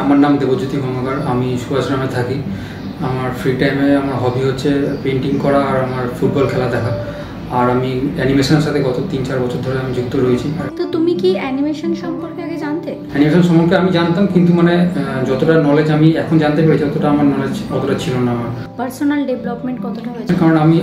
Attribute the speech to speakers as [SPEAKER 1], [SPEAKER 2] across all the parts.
[SPEAKER 1] আমার নাম দেবজ্যোতি কর্মকার। আমি সুভাষগ্রামে থাকি। আমার ফ্রি টাইমে আমার হবি হচ্ছে পেন্টিং করা আর আমার ফুটবল খেলা দেখা। আর আমি অ্যানিমেশনের সাথে গত 3-4 বছর ধরে আমি যুক্ত রয়েছি।
[SPEAKER 2] তো তুমি কি অ্যানিমেশন সম্পর্কে আগে জানতে?
[SPEAKER 1] অ্যানিমেশন সম্পর্কে আমি জানতাম, কিন্তু মানে যতটা নলেজ আমি এখন জানতে পেরেছি ততটা আমার নলেজ অতটা ছিল না। আমার
[SPEAKER 2] পার্সোনাল ডেভেলপমেন্ট কতটা হয়েছে?
[SPEAKER 1] কারণ আমি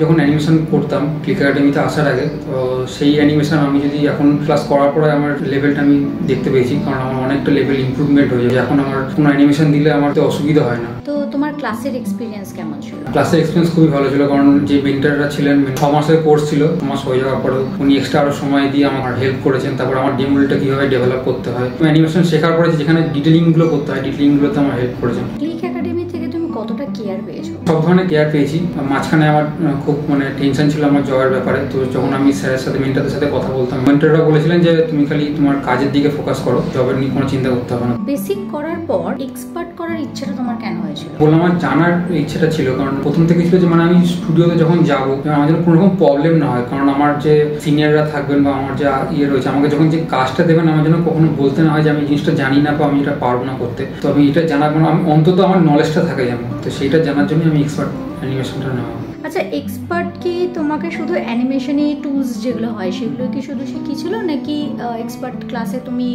[SPEAKER 1] যখন অ্যানিমেশন করতাম ক্লিক একাডেমিতে আসার আগে, তো সেই অ্যানিমেশন আমি যদি এখন ক্লাস করার পরে আমার লেভেলটা আমি দেখতে পেয়েছি। কারণ আমার অনেকটা লেভেল ইমপ্রুভমেন্ট হয়ে যায়। এখন আমার কোনো অ্যানিমেশন দিলে আমার তো অসুবিধা হয় না।
[SPEAKER 2] তো তোমার ক্লাসের এক্সপিরিয়েন্স কেমন ছিল?
[SPEAKER 1] ক্লাসের এক্সপিরিয়েন্স খুবই ভালো ছিল, কারণ যে মেন্টররা ছিলেন 6 মাসের কোর্স ছিল। 6 মাস হয়ে যাওয়ার পরেও উনি এক্সট্রা আরও সময় দিয়ে আমার হেল্প করেছেন। তারপর আমার ডেমোটা কীভাবে ডেভেলপ করতে হয়, অ্যানিমেশন শেখার পরে যেখানে ডিটেলিংগুলো করতে হয় ডিটেলিংগুলোতে আমার হেল্প করেছেন।
[SPEAKER 2] ক্লিক একাডেমি থেকে তুমি কতটা কেয়ার পেয়েছো?
[SPEAKER 1] সব ধরনের কেয়ার পেয়েছি। মাঝখানে আমার খুব টেনশন ছিল আমার জবের ব্যাপারে। তো যখন আমি স্যারের সাথে মেন্টরদের সাথে কথা বলতাম, মেন্টররা বলেছিলেন যে তুমি খালি তোমার কাজের দিকে ফোকাস করো, জবের নিয়ে কোনো চিন্তা করতে হবে না।
[SPEAKER 2] বেসিক করার পর এক্সপার্ট করার ইচ্ছাটা তোমার কেন হয়েছিল?
[SPEAKER 1] বললাম, আমার জানার ইচ্ছেটা ছিল। কারণ প্রথম থেকে ছিল যে আমি স্টুডিওতে যখন যাবো আমার যেন কোনো রকম প্রবলেম না হয়। কারণ আমার যে সিনিয়ররা থাকবেন বা আমার যে রয়েছে, আমাকে যখন যে কাজটা দেবেন আমার যেন কখনো বলতে না হয় যে আমি জিনিসটা জানি না বা আমি এটা পারবো না করতে। তো আমি এটা জানার আমি অন্তত আমার নলেজটা থাকে যেমন, তো সেইটা জানার জন্য আমি এক্সপার্ট অ্যানিমেশনটা নেওয়া।
[SPEAKER 2] আচ্ছা, এক্সপার্ট কি তোমাকে শুধু অ্যানিমেশনে টুলস যেগুলো হয় সেগুলো কি শুধু শিখিয়েছিল, নাকি এক্সপার্ট ক্লাসে তুমি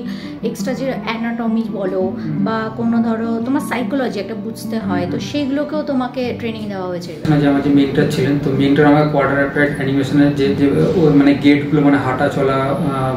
[SPEAKER 2] এক্সট্রা যে অ্যানাটমি বলো বা কোনো ধরো তোমার সাইকোলজি একটা বুঝতে হয়, তো সেগুলোকেও তোমাকে ট্রেনিং দেওয়া হয়েছে?
[SPEAKER 1] যে আমার যে মেন্টর ছিলেন, তো মেন্টর আমাকে কোয়ার্টার অ্যাফেয়ার অ্যানিমেশনের যে গেটগুলো হাঁটা চলা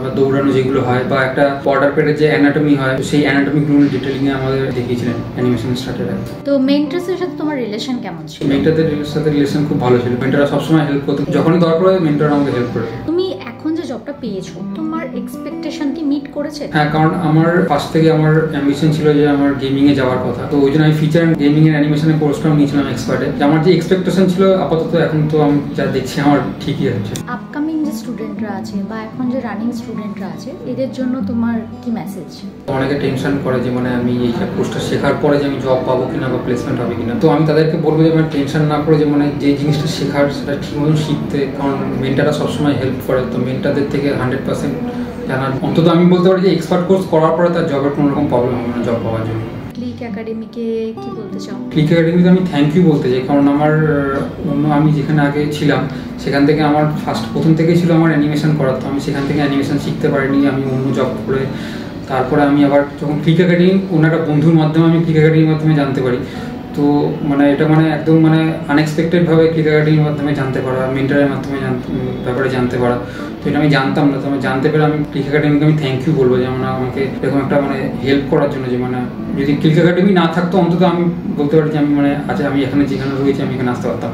[SPEAKER 1] বা দৌড়ানো যেগুলো হয়, বা একটা কোয়ার্টার পেটের যে অ্যানাটমি হয়, তো সেই অ্যানাটমিগুলো ডিটেলিংয়ে আমাদের দেখিয়েছিলেন অ্যানিমেশন স্টার্টের আগে।
[SPEAKER 2] তো মেন্টরসের সাথে তোমার রিলেশন কেমন ছিল?
[SPEAKER 1] মেন্টরদের সাথে রিলেশন খুব ভালো ছিল। মেন্টররা সবসময় হেল্প করতো, যখনই দরকার হয় মেন্টররা আমাকে হেল্প করে।
[SPEAKER 2] তুমি এখন যে জবটা পেয়েছো তোমার এক্সপেকটেশন কি মিট করেছে?
[SPEAKER 1] হ্যাঁ, কারণ আমার ফার্স্ট থেকে আমার অ্যাম্বিশন ছিল যে আমার গেমিং এ যাওয়ার কথা। তো ওই জন্য আমি ফিচার গেমিং এর অ্যানিমেশনের কোর্সটাও নিয়েছিলাম এক্সপার্টে। আমার যে এক্সপেকটেশন ছিল আপাতত এখন তো আমি যা দেখছি আমার ঠিকই হচ্ছে।
[SPEAKER 2] আপকামিং যে স্টুডেন্টরা আছে বা এখন যে রানিং স্টুডেন্টরা আছে এদের জন্য তোমার কি মেসেজ?
[SPEAKER 1] অনেকে টেনশন করে যে আমি এই কোর্সটা শেখার পরে যে আমি জব পাবো কিনা বা প্লেসমেন্ট হবে কিনা। তো আমি তাদেরকে বলবো যে টেনশন না করে যে যে জিনিসটা শেখার সেটা ঠিকমতো শিখতে। কারণ মেন্টাররা সবসময় হেল্প করে। তো মেন্টারদের থেকে 100% জানার অন্তত আমি বলতে পারি যে এক্সপার্ট কোর্স করার পরে তার জবের কোনো রকম প্রবলেম হবে না জব পাওয়ার জন্য।
[SPEAKER 2] ক্লিক একাডেমিকে কি বলতে চাও?
[SPEAKER 1] ক্লিক একাডেমিতে আমি থ্যাংক ইউ বলতে চাই। কারণ আমার আমি যেখানে আগে ছিলাম সেখান থেকে আমার প্রথম থেকেই ছিল আমার অ্যানিমেশন করার। তো আমি সেখান থেকে অ্যানিমেশন শিখতে পারিনি। আমি অন্য জব করে তারপরে আমি আবার যখন ক্লিক একাডেমি একটা বন্ধুর মাধ্যমে আমি ক্লিক একাডেমির মাধ্যমে জানতে পারি। তো একদম আনএক্সপেক্টেডভাবে ক্লিক একাডেমির মাধ্যমে জানতে পারা, মেন্টরের মাধ্যমে ব্যাপারে জানতে পারা। তো এটা আমি জানতাম না। তো আমি জানতে পেরে আমি ক্লিক একাডেমিকে আমি থ্যাংক ইউ বলবো যে আমাকে এরকম একটা হেল্প করার জন্য। যে যদি ক্লিক একাডেমি না থাকতো অন্তত আমি বলতে পারি যে আমি আমি এখানে যেখানে রয়েছি আমি এখানে আসতে পারতাম।